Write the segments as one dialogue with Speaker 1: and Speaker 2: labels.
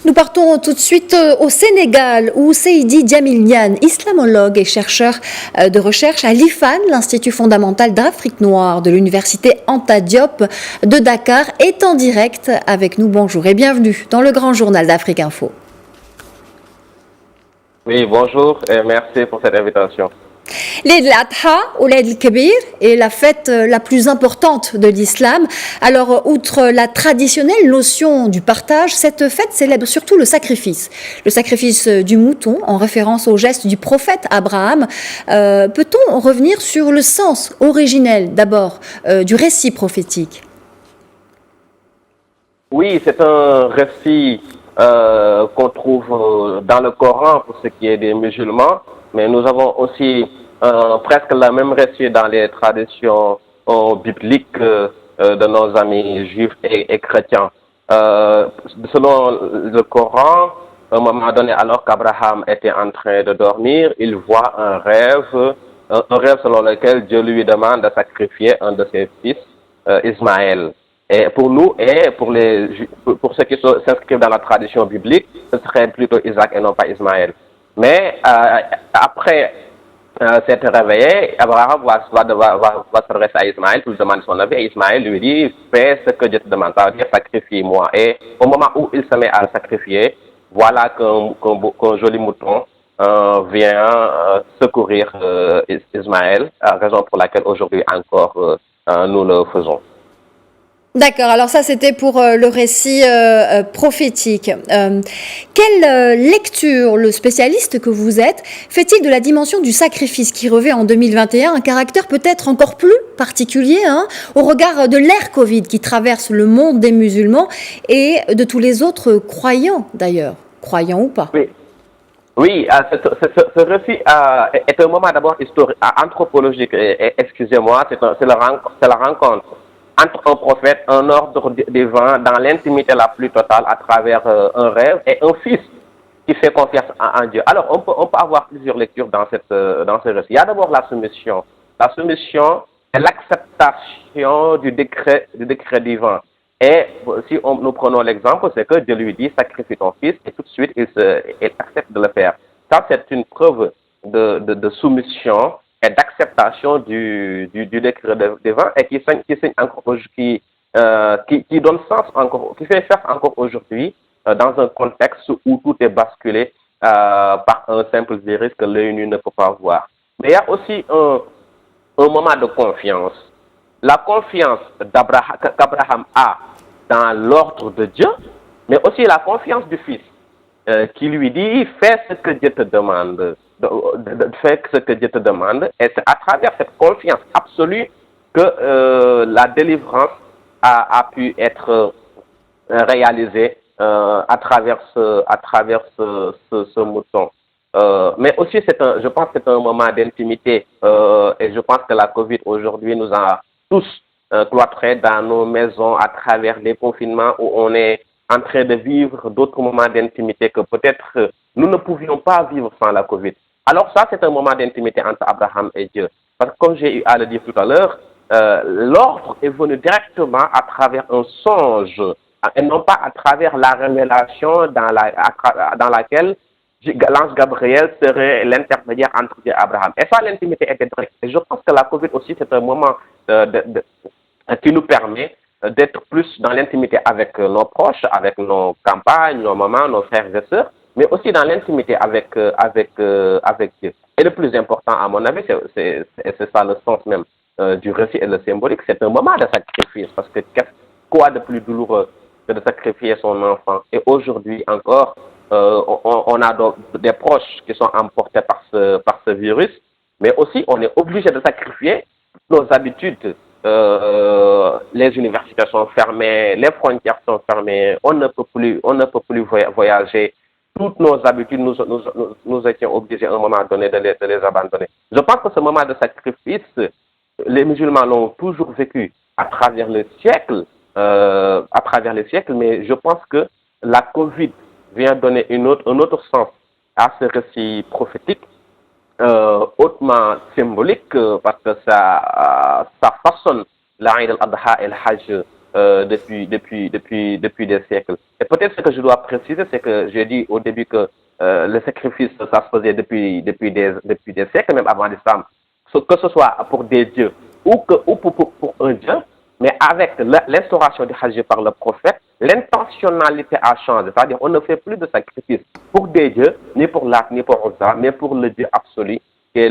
Speaker 1: Nous partons tout de suite au Sénégal où Seydi Djamil Niane, islamologue et chercheur de recherche à l'IFAN, l'Institut fondamental d'Afrique noire de l'Université Anta Diop de Dakar, est en direct avec nous. Bonjour et bienvenue dans le grand journal d'Afrique Info.
Speaker 2: Oui, bonjour et merci pour cette invitation.
Speaker 1: L'Eid al-Adha ou l'Eid al-Kabir est la fête la plus importante de l'islam. Alors, outre la traditionnelle notion du partage, cette fête célèbre surtout le sacrifice. Le sacrifice du mouton, en référence au geste du prophète Abraham. Peut-on revenir sur le sens originel, d'abord, du récit prophétique ?
Speaker 2: Oui, c'est un récit qu'on trouve dans le Coran pour ce qui est des musulmans, mais nous avons aussi presque le même récit dans les traditions bibliques de nos amis juifs et chrétiens. Selon le Coran, à un moment donné, alors qu'Abraham était en train de dormir, il voit un rêve selon lequel Dieu lui demande de sacrifier un de ses fils, Ismaël. Et pour nous et pour ceux qui s'inscrivent dans la tradition biblique, ce serait plutôt Isaac et non pas Ismaël. Mais après s'être réveillé, Abraham va s'adresser à Ismaël pour lui demander son avis. Et Ismaël lui dit, fais ce que Dieu te demande, ça veut dire sacrifie-moi. Et au moment où il se met à le sacrifier, voilà qu'un joli mouton vient secourir Ismaël, raison pour laquelle aujourd'hui encore nous le faisons.
Speaker 1: D'accord, alors ça c'était pour le récit prophétique. Quelle lecture le spécialiste que vous êtes fait-il de la dimension du sacrifice qui revêt en 2021 un caractère peut-être encore plus particulier au regard de l'ère Covid qui traverse le monde des musulmans et de tous les autres croyants d'ailleurs, croyants ou pas?
Speaker 2: Oui, ce récit est un moment d'abord historique, anthropologique, excusez-moi, c'est la rencontre entre un prophète, un ordre divin dans l'intimité la plus totale à travers un rêve et un fils qui fait confiance en Dieu. Alors, on peut avoir plusieurs lectures dans ce récit. Il y a d'abord la soumission. La soumission est l'acceptation du décret divin. Et si nous prenons l'exemple, c'est que Dieu lui dit, sacrifie ton fils, et tout de suite, il accepte de le faire. Ça, c'est une preuve de soumission et d'acceptation du décret divin et qui donne sens encore, qui fait sens encore aujourd'hui dans un contexte où tout est basculé par un simple virus que l'œil nu ne peut pas voir. Mais il y a aussi un moment de confiance. La confiance qu'Abraham a dans l'ordre de Dieu, mais aussi la confiance du Fils qui lui dit fais ce que Dieu te demande. Fais ce que Dieu te demande. Et c'est à travers cette confiance absolue que la délivrance a pu être réalisée à travers ce mouton. Mais aussi, je pense que c'est un moment d'intimité et je pense que la Covid aujourd'hui nous a tous cloîtrés dans nos maisons à travers les confinements où on est en train de vivre d'autres moments d'intimité que peut-être nous ne pouvions pas vivre sans la Covid. Alors ça, c'est un moment d'intimité entre Abraham et Dieu. Parce que comme j'ai eu à le dire tout à l'heure, l'ordre est venu directement à travers un songe et non pas à travers la révélation dans laquelle l'ange Gabriel serait l'intermédiaire entre Dieu et Abraham. Et ça, l'intimité était directe. Et je pense que la Covid aussi, c'est un moment qui nous permet d'être plus dans l'intimité avec nos proches, avec nos campagnes, nos mamans, nos frères et sœurs, mais aussi dans l'intimité avec Dieu. Et le plus important, à mon avis, c'est ça le sens même du récit et le symbolique, c'est un moment de sacrifice, parce que quoi de plus douloureux que de sacrifier son enfant? Et aujourd'hui encore, on a des proches qui sont emportés par ce virus, mais aussi on est obligé de sacrifier nos habitudes. Les universités sont fermées, les frontières sont fermées, on ne peut plus voyager. Toutes nos habitudes, nous étions obligés à un moment donné de les abandonner. Je pense que ce moment de sacrifice, les musulmans l'ont toujours vécu à travers les siècles, mais je pense que la Covid vient donner un autre sens à ce récit prophétique, hautement symbolique, parce que ça façonne l'Aïd al-Adha et le Hajj depuis des siècles. Et peut-être ce que je dois préciser, c'est que j'ai dit au début que le sacrifice, ça se faisait depuis des siècles, même avant l'islam, que ce soit pour des dieux ou pour un dieu, mais avec l'instauration du Hajj par le prophète, l'intentionnalité a changé. C'est-à-dire on ne fait plus de sacrifice pour des dieux, ni pour Lat, ni pour Uzza, mais pour le Dieu absolu qui est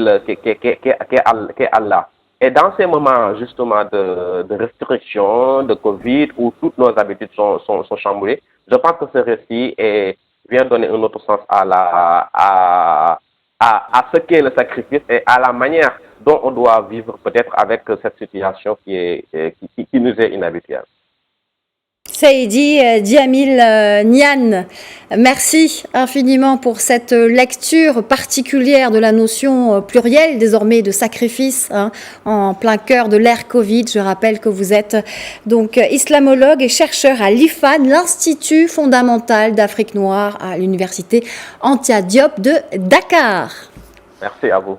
Speaker 2: Allah. Et dans ces moments justement de restriction, de Covid, où toutes nos habitudes sont chamboulées, je pense que ce récit vient donner un autre sens à ce qu'est le sacrifice et à la manière dont on doit vivre peut-être avec cette situation qui nous est inhabituelle.
Speaker 1: Seydi Djamil Niane, merci infiniment pour cette lecture particulière de la notion plurielle désormais de sacrifice en plein cœur de l'ère Covid. Je rappelle que vous êtes donc islamologue et chercheur à l'IFAD, l'Institut fondamental d'Afrique noire à l'université Anta Diop de Dakar.
Speaker 2: Merci à vous.